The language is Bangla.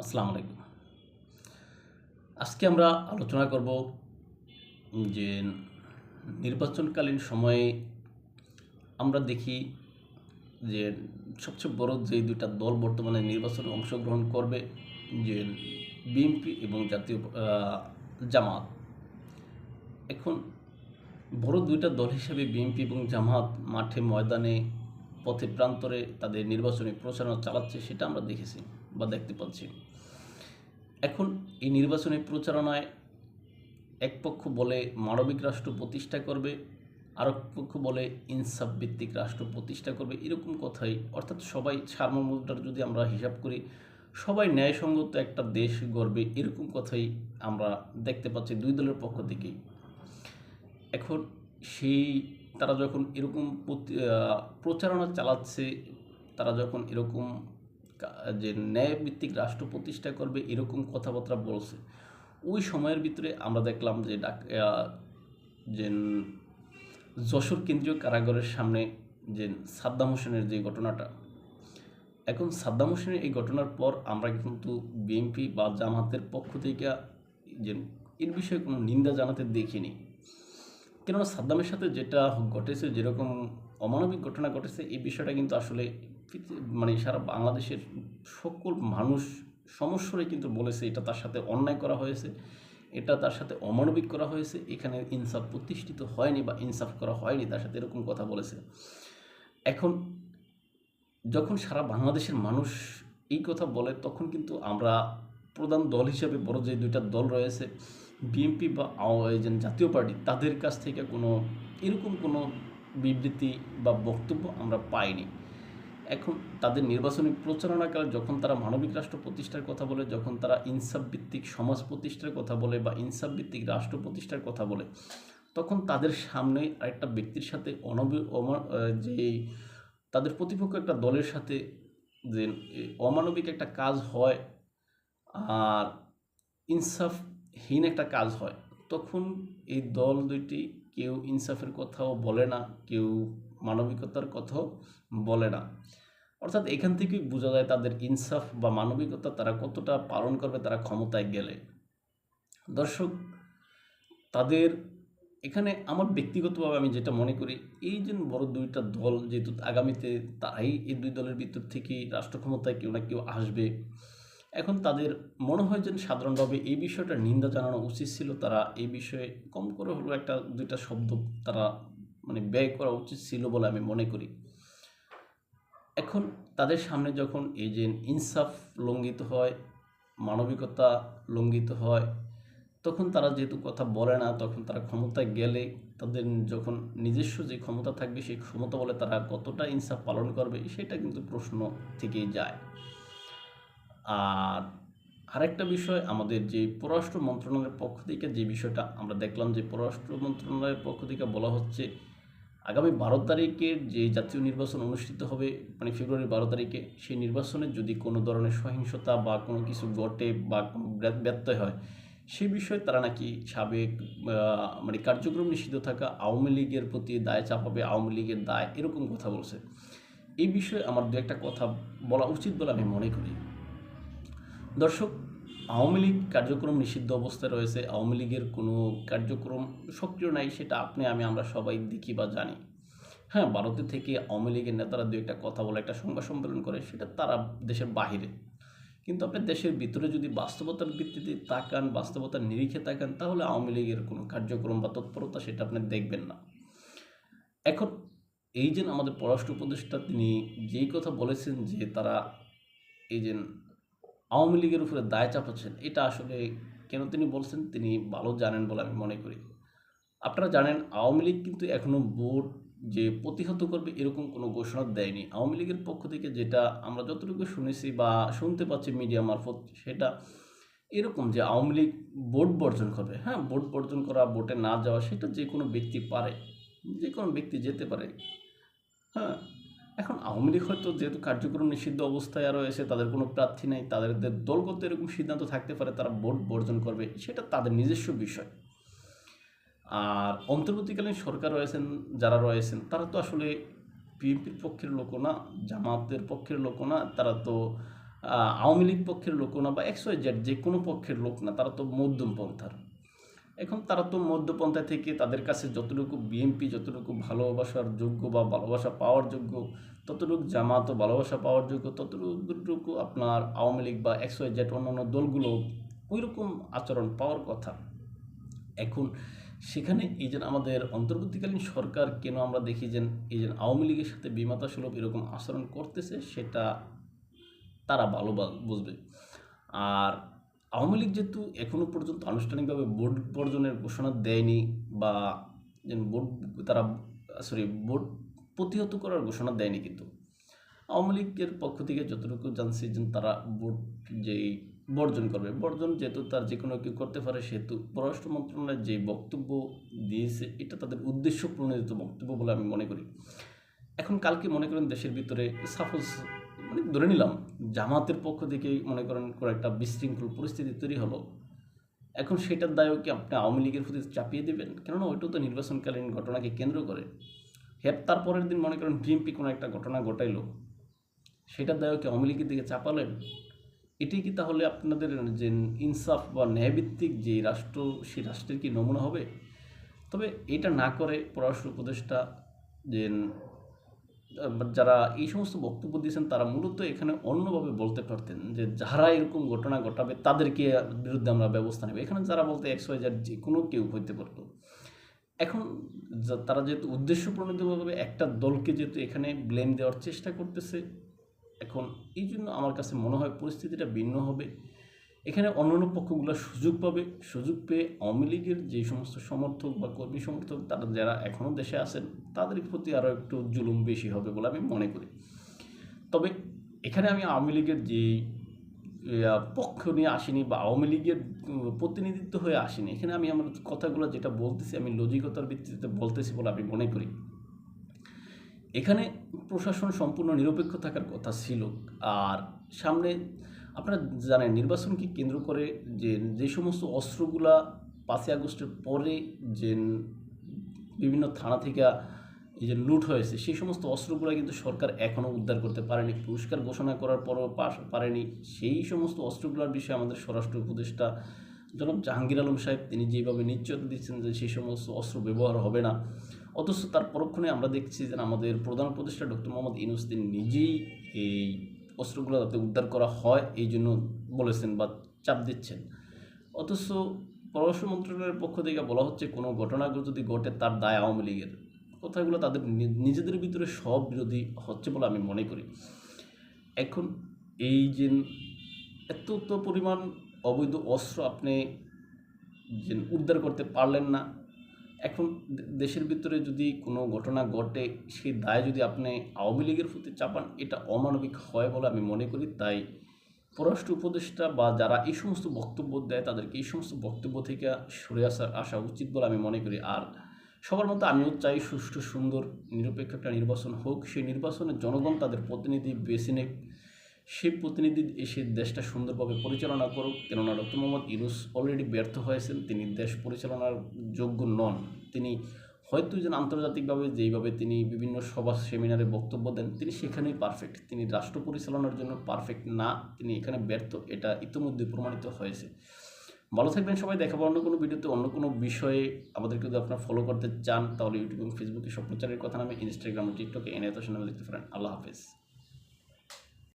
আসসালামু আলাইকুম। আজকে আমরা আলোচনা করব যে নির্বাচনকালীন সময়ে আমরা দেখি যে সবচেয়ে বড় যে দুইটা দল বর্তমানে নির্বাচনে অংশগ্রহণ করবে, যে বিএনপি এবং জাতীয় জামাত। এখন বড় দুইটা দল হিসেবে বিএনপি এবং জামাত মাঠে ময়দানে পথে প্রান্তরে তাদের নির্বাচনী প্রচারণা চালাচ্ছে, সেটা আমরা দেখেছি বা দেখতে পাচ্ছি। এখন এই নির্বাচনী প্রচারণায় এক পক্ষ বলে মানবিক রাষ্ট্র প্রতিষ্ঠা করবে, আরেক পক্ষ বলে ইনসাফ ভিত্তিক রাষ্ট্র প্রতিষ্ঠা করবে, এরকম কথাই। অর্থাৎ সবাই সার্বমূলটার যদি আমরা হিসাব করি, সবাই ন্যায়সঙ্গত একটা দেশ গড়বে, এরকম কথাই আমরা দেখতে পাচ্ছি দুই দলের পক্ষ থেকেই। এখন সেই তারা যখন এরকম প্রচারণা চালাচ্ছে, তারা যখন এরকম যে ন্যায়ভিত্তিক রাষ্ট্র প্রতিষ্ঠা করবে এরকম কথাবার্তা বলছে, ওই সময়ের ভিতরে আমরা দেখলাম যে যে যশোর কেন্দ্রীয় কারাগারের সামনে যে সাদ্দাম হোসেনের যে ঘটনাটা, এখন সাদ্দাম হোসেনের এই ঘটনার পর আমরা কিন্তু বিএনপি বা জামাতের পক্ষ থেকে যে এর বিষয়ে কোনো নিন্দা জানাতে দেখিনি। কেননা সাদ্দামের সাথে যেটা ঘটেছে, যেরকম অমানবিক ঘটনা ঘটেছে, এই বিষয়টা কিন্তু আসলে মানে সারা বাংলাদেশের সকল মানুষ সমস্বরে কিন্তু বলেছে এটা তার সাথে অন্যায় করা হয়েছে, এটা তার সাথে অমানবিক করা হয়েছে, এখানে ইনসাফ প্রতিষ্ঠিত হয়নি বা ইনসাফ করা হয়নি, তার সাথে এরকম কথা বলেছে। এখন যখন সারা বাংলাদেশের মানুষ এই কথা বলে, তখন কিন্তু আমরা প্রধান দল হিসেবে বড় যে দুইটা দল রয়েছে, বিএনপি বা জাতীয় পার্টি, তাদের কাছ থেকে এরকম কোনো বিবৃতি বা বক্তব্য আমরা পাইনি। এখন তাদের নির্বাচনী প্রচারণাকালে যখন তারা মানবিক রাষ্ট্র প্রতিষ্ঠার কথা বলে, যখন তারা ইনসাফ ভিত্তিক সমাজ প্রতিষ্ঠার কথা বলে বা ইনসাফ ভিত্তিক রাষ্ট্র প্রতিষ্ঠার কথা বলে, তখন তাদের সামনে আরেকটা ব্যক্তির সাথে যে তাদের প্রতিপক্ষ একটা দলের সাথে যে অমানবিক একটা কাজ হয় আর ইনসাফহীন একটা কাজ হয়, তখন এই দল দুইটি কেউ ইনসাফের কথাও বলে না, কেউ মানবিকতার কথাও বলে না। অর্থাৎ এখান থেকেই বোঝা যায় তাদের ইনসাফ বা মানবিকতা তারা কতটা পালন করবে তারা ক্ষমতায় গেলে। দর্শক, তাদের এখানে আমার ব্যক্তিগতভাবে আমি যেটা মনে করি, এই যে বড় দুইটা দল, যেহেতু আগামীতে তারাই এই দুই দলের ভিতর থেকেই রাষ্ট্র ক্ষমতায় কেউ না কেউ আসবে, এখন তাদের মনে হয় যে সাধারণভাবে এই বিষয়টা নিন্দা জানানো উচিত ছিল। তারা এই বিষয়ে কম করে হলেও একটা দুইটা শব্দ তারা মানে ব্যয় করা উচিত ছিল বলে আমি মনে করি। এখন তাদের সামনে যখন এই যে ইনসাফ লঙ্ঘিত হয়, মানবিকতা লঙ্ঘিত হয়, তখন তারা যেহেতু কথা বলে না, তখন তারা ক্ষমতায় গেলে তাদের যখন নিজস্ব যে ক্ষমতা থাকবে, সেই ক্ষমতা বলে তারা কতটা ইনসাফ পালন করবে, সেটা কিন্তু প্রশ্ন থেকেই যায়। আর আরেকটা বিষয়, আমাদের যে পররাষ্ট্র মন্ত্রণালয়ের পক্ষ থেকে যে বিষয়টা আমরা দেখলাম, যে পররাষ্ট্র মন্ত্রণালয়ের পক্ষ থেকে বলা হচ্ছে আগামী 12 তারিখের যে জাতীয় নির্বাচন অনুষ্ঠিত হবে, মানে ফেব্রুয়ারি 12 তারিখে, সেই নির্বাচনে যদি কোনো ধরনের সহিংসতা বা কোনো কিছু ঘটে বা কোনো ব্যত্যয় হয়, সেই বিষয়ে তারা নাকি সাবেক মানে কার্যক্রম নিষিদ্ধ থাকা আওয়ামী লীগের প্রতি দায় চাপাবে, আওয়ামী লীগের দায়, এরকম কথা বলছে। এই বিষয়ে আমার দু একটা কথা বলা উচিত বলে আমি মনে করি। দর্শক, আওয়ামী লীগ কার্যক্রম নিষিদ্ধ অবস্থায় রয়েছে, আওয়ামী লীগের কোনো কার্যক্রম সক্রিয় নাই, সেটা আমরা সবাই দেখি বা জানি। হ্যাঁ, ভারতে থেকে আওয়ামী লীগের নেতারা দু একটা কথা বলে, একটা সংবাদ সম্মেলন করে, সেটা তারা দেশের বাহিরে। কিন্তু আপনি দেশের ভিতরে যদি বাস্তবতার ভিত্তিতে তাকান, বাস্তবতার নিরিখে তাকান, তাহলে আওয়ামী লীগের কোনো কার্যক্রম বা তৎপরতা সেটা আপনি দেখবেন না। এখন এই যে আমাদের পররাষ্ট্র উপদেষ্টা, তিনি যেই কথা বলেছেন যে তারা এই যে আওয়ামী লীগের উপরে দায় চাপাচ্ছেন, এটা আসলে কেন তিনি বলছেন তিনি ভালো জানেন বলে আমি মনে করি। আপনারা জানেন, আওয়ামী লীগ কিন্তু এখনও ভোট যে প্রতিহত করবে এরকম কোনো ঘোষণা দেয়নি। আওয়ামী লীগের পক্ষ থেকে যেটা আমরা যতটুকু শুনেছি বা শুনতে পাচ্ছি মিডিয়া মারফত, সেটা এরকম যে আওয়ামী লীগ ভোট বর্জন করবে। হ্যাঁ, ভোট বর্জন করা, ভোটে না যাওয়া, সেটা যে কোনো ব্যক্তি পারে, যে কোনো ব্যক্তি যেতে পারে। হ্যাঁ, এখন আওয়ামী লীগ হয়তো যেহেতু কার্যক্রম নিষিদ্ধ অবস্থায় রয়েছে, তাদের কোনো প্রার্থী নেই, তাদের দলগত এরকম সিদ্ধান্ত থাকতে পারে তারা ভোট বর্জন করবে, সেটা তাদের নিজস্ব বিষয়। আর অন্তর্বর্তীকালীন সরকার যারা রয়েছেন, তারা তো আসলে বিএনপির পক্ষের লোকও না, জামাতের পক্ষের লোকও না, তারা তো আওয়ামী লীগ পক্ষের লোকও না বা XYZ যে কোনো পক্ষের লোক না, তারা তো মধ্যম পন্থার। এখন তারা তো মধ্যপন্থা থেকে তাদের কাছে যতটুকু বিএনপি যতটুকু ভালোবাসার যোগ্য বা ভালোবাসা পাওয়ার যোগ্য, ততটুকু জামাতও ভালোবাসা পাওয়ার যোগ্য, ততটুকু আপনার আওয়ামী লীগ বা XYZ অন্যান্য দলগুলো ওই রকম আচরণ পাওয়ার কথা। এখন সেখানে এই যে আমাদের অন্তর্বর্তীকালীন সরকার কেন আমরা দেখি যে এই যে আওয়ামী লীগের সাথে বিমাতাসুলভ এরকম আচরণ করতেছে, সেটা তারা ভালো বুঝবে। আর আওয়ামী লীগ যেহেতু এখনও পর্যন্ত আনুষ্ঠানিকভাবে ভোট বর্জনের ঘোষণা দেয়নি বা ভোট তারা ভোট প্রতিহত করার ঘোষণা দেয়নি, কিন্তু আওয়ামী লীগের পক্ষ থেকে যতটুকু জানছি যে তারা ভোট যেই বর্জন করবে, বর্জন যেহেতু তার যে কোনো কেউ করতে পারে, সেহেতু পররাষ্ট্র মন্ত্রণালয়ের যে বক্তব্য দিয়েছে এটা তাদের উদ্দেশ্য প্রণোদিত বক্তব্য বলে আমি মনে করি। এখন কালকে মনে করেন দেশের ভিতরে সাপোজ মানে ধরে নিলাম জামাতের পক্ষ থেকে মনে করেন কোনো একটা বিশৃঙ্খল পরিস্থিতি তৈরি হলো, এখন সেটার দায়ও কি আপনি আওয়ামী লীগের প্রতি চাপিয়ে দেবেন? কেননা ওইটাও তো নির্বাচনকালীন ঘটনাকে কেন্দ্র করে। তারপরের দিন মনে করেন বিএনপি কোনো একটা ঘটনা ঘটাইলো, সেটার দায়ও কি আওয়ামী লীগের দিকে চাপালেন? এটাই কি তাহলে আপনাদের যে ইনসাফ বা ন্যায়ভিত্তিক যে রাষ্ট্র, সেই রাষ্ট্রের কি নমুনা হবে? তবে এটা না করে পররাষ্ট্র উপদেষ্টা যে যারা এই সমস্ত বক্তব্য দিয়েছেন, তারা মূলত এখানে অন্যভাবে বলতে পারতেন যে যারা এরকম ঘটনা ঘটাবে তাদেরকে বিরুদ্ধে আমরা ব্যবস্থা নেব। এখানে যারা বলতে XYZ যে কোনো কেউ হইতে পারতো। এখন তারা যেহেতু উদ্দেশ্য প্রণোদিতভাবে একটা দলকে যেহেতু এখানে ব্লেম দেওয়ার চেষ্টা করতেছে, এখন এই জন্য আমার কাছে মনে হয় পরিস্থিতিটা ভিন্ন হবে। এখানে অন্যান্য পক্ষগুলো সুযোগ পাবে, সুযোগ পেয়ে আওয়ামী লীগের যে সমস্ত সমর্থক বা কর্মী সমর্থক তারা যারা এখনও দেশে আছেন, তাদের প্রতি আরও একটু জুলুম বেশি হবে বলে আমি মনে করি। তবে এখানে আমি আওয়ামী লীগের যে পক্ষ নিয়ে আসিনি বা আওয়ামী লীগের প্রতিনিধিত্ব হয়ে আসিনি, এখানে আমি আমার কথাগুলো যেটা বলতেছি আমি লজিকতার ভিত্তিতে বলতেছি বলে আমি মনে করি। এখানে প্রশাসন সম্পূর্ণ নিরপেক্ষ থাকার কথা ছিল। আর সামনে আপনারা জানেন নির্বাচনকে কেন্দ্র করে যে সমস্ত অস্ত্রগুলা 5ই আগস্টের পরে যে বিভিন্ন থানা থেকে এই যে লুট হয়েছে, সেই সমস্ত অস্ত্রগুলো কিন্তু সরকার এখনও উদ্ধার করতে পারেনি। পুরস্কার ঘোষণা করার পরও পারেনি। সেই সমস্ত অস্ত্রগুলোর বিষয়ে আমাদের স্বরাষ্ট্র উপদেষ্টা জনাব জাহাঙ্গীর আলম সাহেব তিনি যেভাবে নিশ্চয়তা দিচ্ছেন যে সেই সমস্ত অস্ত্র ব্যবহার হবে না, অথচ তার পরক্ষণে আমরা দেখছি যে আমাদের প্রধান উপদেষ্টা ডক্টর মোহাম্মদ ইউনূস তিনি নিজেই এই অস্ত্রগুলো যাতে উদ্ধার করা হয় এই জন্য বলেছেন বা চাপ দিচ্ছেন। অথচ পররাষ্ট্র মন্ত্রণালয়ের পক্ষ থেকে বলা হচ্ছে কোনো ঘটনা যদি ঘটে তার দায় আওয়ামী লীগের। কথাগুলো তাদের নিজেদের ভিতরে সব বিরোধী হচ্ছে বলে আমি মনে করি। এখন এই যে এত পরিমাণ অবৈধ অস্ত্র আপনি যে উদ্ধার করতে পারলেন না, এখন দেশের ভিতরে যদি কোনো ঘটনা ঘটে সেই দায় যদি আপনি আওয়ামী লীগের প্রতি চাপান, এটা অমানবিক হয় বলে আমি মনে করি। তাই পররাষ্ট্র উপদেষ্টা বা যারা এই সমস্ত বক্তব্য দেয় তাদেরকে এই সমস্ত বক্তব্য থেকে সরে আসা উচিত বলে আমি মনে করি। আর সবার মতো আমিও চাই সুষ্ঠু সুন্দর নিরপেক্ষ একটা নির্বাচন হোক, সেই নির্বাচনে জনগণ তাদের প্রতিনিধি বেছে নেক, সেই প্রতিনিধি এসে দেশটা সুন্দরভাবে পরিচালনা করুক। কেননা ডক্টর মোহাম্মদ ইউনূস অলরেডি ব্যর্থ হয়েছেন, তিনি দেশ পরিচালনার যোগ্য নন। তিনি হয়তো যেন আন্তর্জাতিকভাবে যেইভাবে তিনি বিভিন্ন সভা সেমিনারে বক্তব্য দেন তিনি সেখানেই পারফেক্ট, তিনি রাষ্ট্র পরিচালনার জন্য পারফেক্ট না, তিনি এখানে ব্যর্থ, এটা ইতিমধ্যে প্রমাণিত হয়েছে। ভালো থাকবেন সবাই, দেখাবো অন্য কোনো ভিডিওতে অন্য কোনো বিষয়ে। আমাদেরকে যদি আপনারা ফলো করতে চান তাহলে ইউটিউব এবং ফেসবুকে স্বপ্নচারের কথা নামে, ইনস্টাগ্রাম ও টিকটকে এনায়েত হোসেন নামে লিখতে পারেন। আল্লাহ হাফেজ।